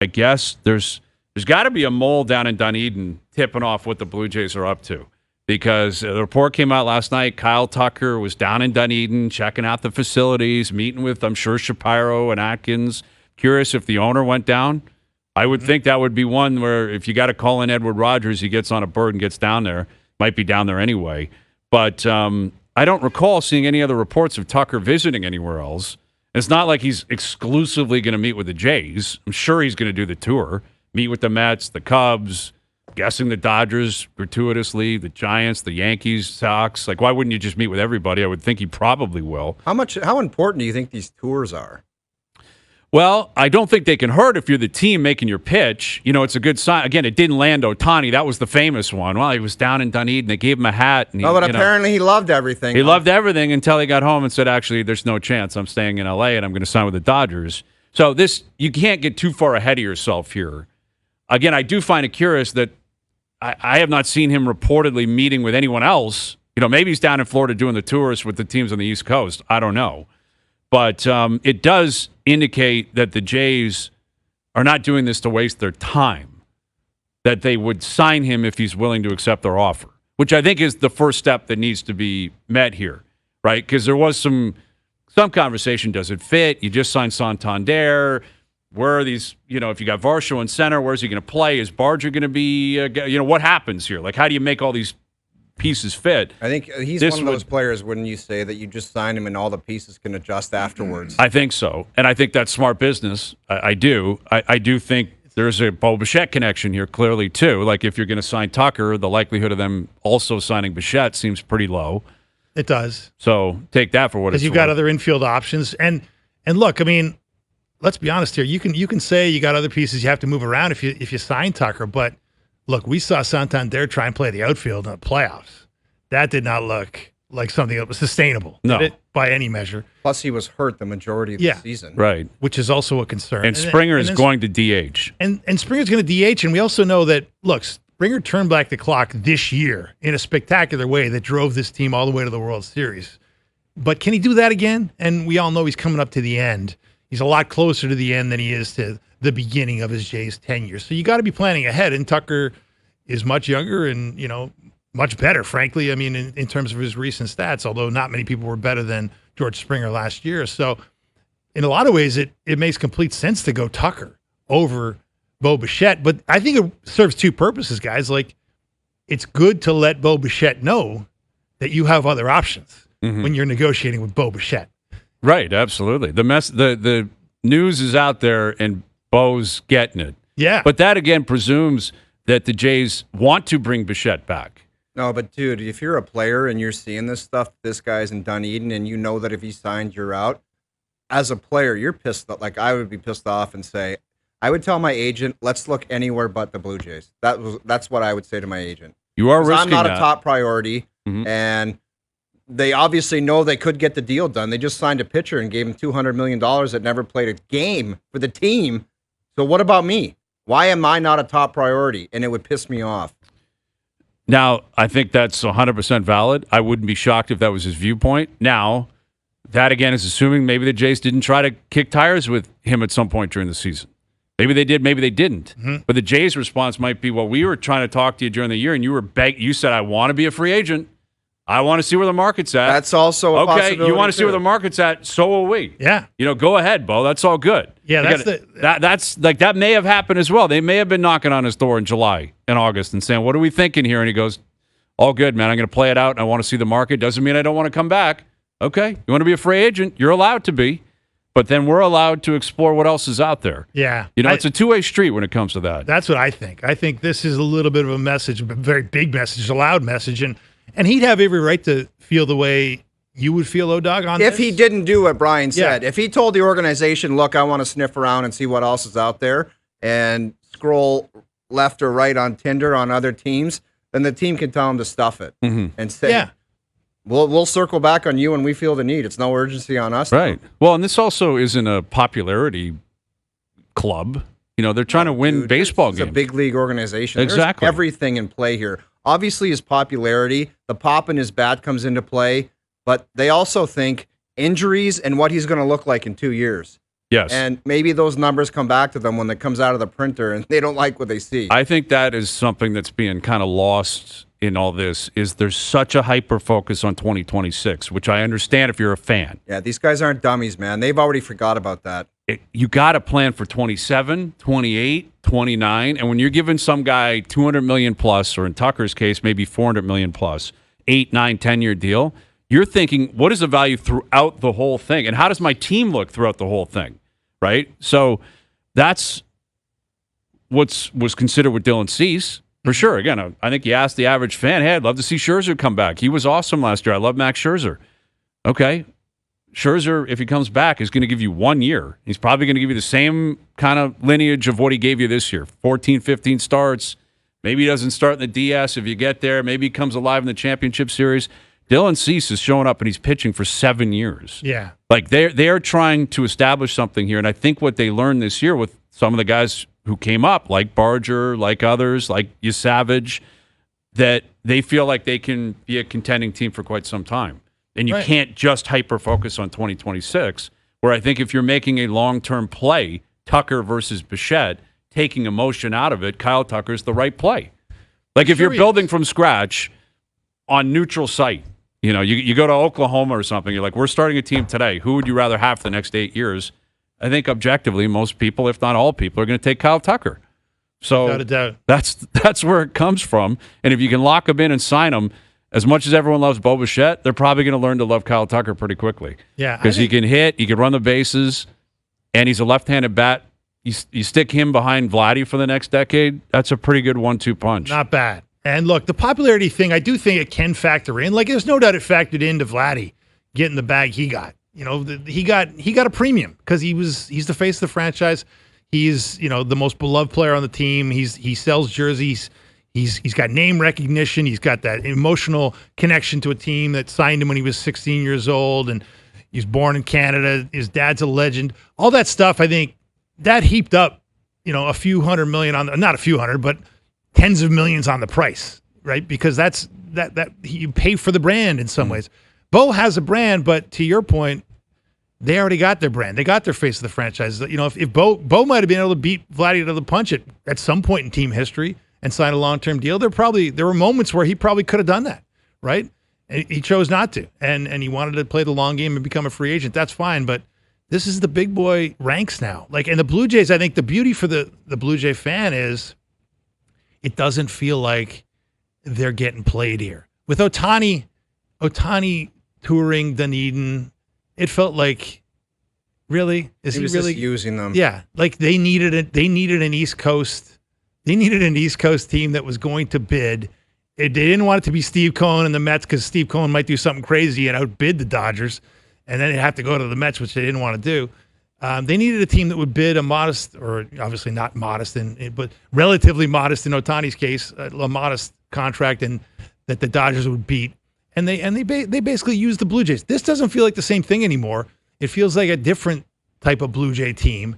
I guess there's got to be a mole down in Dunedin tipping off what the Blue Jays are up to. Because the report came out last night, Kyle Tucker was down in Dunedin checking out the facilities, meeting with, I'm sure, Shapiro and Atkins. Curious if the owner went down. I would think that would be one where if you got to call in Edward Rogers, he gets on a bird and gets down there. Might be down there anyway. But I don't recall seeing any other reports of Tucker visiting anywhere else. It's not like he's exclusively going to meet with the Jays. I'm sure he's going to do the tour, meet with the Mets, the Cubs, guessing the Dodgers gratuitously, the Giants, the Yankees, Sox. Like, why wouldn't you just meet with everybody? I would think he probably will. How important do you think these tours are? Well, I don't think they can hurt if you're the team making your pitch. You know, it's a good sign. Again, it didn't land Ohtani. That was the famous one. Well, he was down in Dunedin. They gave him a hat. And but apparently he loved everything. He loved everything until he got home and said, actually, there's no chance. I'm staying in L.A. and I'm going to sign with the Dodgers. So you can't get too far ahead of yourself here. Again, I do find it curious that I have not seen him reportedly meeting with anyone else. You know, maybe he's down in Florida doing the tours with the teams on the East Coast. I don't know. But it does indicate that the Jays are not doing this to waste their time, that they would sign him if he's willing to accept their offer, which I think is the first step that needs to be met here, right? Because there was some conversation, does it fit? You just signed Santander. Where are these, if you got Varsho in center, where's he going to play? Is Barger going to be, what happens here? Like, how do you make all these pieces fit? I think he's one of those players, wouldn't you say, that you just sign him and all the pieces can adjust afterwards? I think so. And I think that's smart business. I do. I do think there's a Bo Bichette connection here, clearly, too. Like, if you're going to sign Tucker, the likelihood of them also signing Bichette seems pretty low. It does. So take that for what it's worth. Because you've got other infield options. And look, I mean, let's be honest here. You can say you got other pieces you have to move around if you sign Tucker, but look, we saw Santander try and play the outfield in the playoffs. That did not look like something that was sustainable. No. Did it, by any measure. Plus, he was hurt the majority of the season. Right. Which is also a concern. And Springer is going to DH. And Springer's going to DH, and we also know that, look, Springer turned back the clock this year in a spectacular way that drove this team all the way to the World Series. But can he do that again? And we all know he's coming up to the end. He's a lot closer to the end than he is to the beginning of his Jays tenure. So you got to be planning ahead. And Tucker is much younger and, much better, frankly. I mean, in terms of his recent stats, although not many people were better than George Springer last year. So in a lot of ways, it makes complete sense to go Tucker over Bo Bichette. But I think it serves two purposes, guys. Like, it's good to let Bo Bichette know that you have other options when you're negotiating with Bo Bichette. Right, absolutely. The news is out there, and Bo's getting it. Yeah. But that, again, presumes that the Jays want to bring Bichette back. No, but, dude, if you're a player and you're seeing this stuff, this guy's in Dunedin, and you know that if he signed, you're out, as a player, you're pissed. Like, I would be pissed off and say, I would tell my agent, let's look anywhere but the Blue Jays. That's what I would say to my agent. You are risking I'm not that. a top priority, and they obviously know they could get the deal done. They just signed a pitcher and gave him $200 million that never played a game for the team. So what about me? Why am I not a top priority? And it would piss me off. Now, I think that's 100% valid. I wouldn't be shocked if that was his viewpoint. Now, that again is assuming maybe the Jays didn't try to kick tires with him at some point during the season. Maybe they did, maybe they didn't. But the Jays' response might be, well, we were trying to talk to you during the year, and you said, I want to be a free agent. I want to see where the market's at. That's also a possibility. Okay, you want to see where the market's at, so will we. Yeah. Go ahead, Bo. That's all good. Yeah, that may have happened as well. They may have been knocking on his door in July and August and saying, what are we thinking here? And he goes, all good, man. I'm going to play it out, and I want to see the market. Doesn't mean I don't want to come back. Okay, you want to be a free agent? You're allowed to be. But then we're allowed to explore what else is out there. Yeah. It's a two-way street when it comes to that. That's what I think. I think this is a little bit of a message, a very big message, a loud message. And he'd have every right to feel the way you would feel, O-Dog, on if this. he didn't do what Brian said. Yeah. If he told the organization, look, I want to sniff around and see what else is out there and scroll left or right on Tinder on other teams, then the team can tell him to stuff it and say, we'll circle back on you when we feel the need. It's no urgency on us. Right. Well, and this also isn't a popularity club. They're trying to win baseball games. It's a big league organization. Exactly. There's everything in play here. Obviously, his popularity, the pop in his bat comes into play, but they also think injuries and what he's going to look like in 2 years. Yes. And maybe those numbers come back to them when it comes out of the printer and they don't like what they see. I think that is something that's being kind of lost in all this, is there's such a hyper focus on 2026, which I understand if you're a fan. Yeah, these guys aren't dummies, man. They've already forgot about that. You got to plan for 27, 28, 29. And when you're giving some guy 200 million plus, or in Tucker's case, maybe 400 million plus, 8, 9, 10-year deal, you're thinking, what is the value throughout the whole thing? And how does my team look throughout the whole thing? Right? So that's what was considered with Dylan Cease. For sure. Again, I think you asked the average fan, hey, I'd love to see Scherzer come back. He was awesome last year. I love Max Scherzer. Okay. Scherzer, if he comes back, is going to give you 1 year. He's probably going to give you the same kind of lineage of what he gave you this year. 14, 15 starts. Maybe he doesn't start in the DS if you get there. Maybe he comes alive in the championship series. Dylan Cease is showing up and he's pitching for 7 years. Yeah. Like they're trying to establish something here. And I think what they learned this year with some of the guys who came up, like Barger, like others, like Savage, that they feel like they can be a contending team for quite some time. And you can't just hyper-focus on 2026, where I think if you're making a long-term play, Tucker versus Bichette, taking emotion out of it, Kyle Tucker's the right play. Like if you're building from scratch on neutral site, you go to Oklahoma or something, you're like, we're starting a team today. Who would you rather have for the next 8 years? I think objectively, most people, if not all people, are going to take Kyle Tucker. So without a doubt. That's where it comes from. And if you can lock him in and sign him, as much as everyone loves Bo Bichette, they're probably going to learn to love Kyle Tucker pretty quickly. Yeah, because he can hit, he can run the bases, and he's a left-handed bat. You stick him behind Vladdy for the next decade, that's a pretty good 1-2 punch. Not bad. And look, the popularity thing, I do think it can factor in. Like, there's no doubt it factored into Vladdy getting the bag he got. He got a premium because he's the face of the franchise. He's the most beloved player on the team. He sells jerseys. He's got name recognition. He's got that emotional connection to a team that signed him when he was 16 years old, and he's born in Canada. His dad's a legend. All that stuff, I think, that heaped up, a few hundred million not a few hundred, but tens of millions on the price, right? Because that you pay for the brand in some ways. Bo has a brand, but to your point, they already got their brand. They got their face of the franchise. If Bo might have been able to beat Vladdy to the punch at some point in team history and sign a long-term deal, there were moments where he probably could have done that, right? And he chose not to, and he wanted to play the long game and become a free agent. That's fine, but this is the big boy ranks now. And the Blue Jays, I think the beauty for the Blue Jay fan is it doesn't feel like they're getting played here. With Ohtani touring Dunedin, it felt like, really? Is he was really just using them? Yeah, like they needed an East Coast. They needed an East Coast team that was going to bid. They didn't want it to be Steve Cohen and the Mets because Steve Cohen might do something crazy and outbid the Dodgers, and then they'd have to go to the Mets, which they didn't want to do. They needed a team that would bid a modest, or obviously not modest, but relatively modest in Ohtani's case, a modest contract, and that the Dodgers would beat. And they basically used the Blue Jays. This doesn't feel like the same thing anymore. It feels like a different type of Blue Jay team.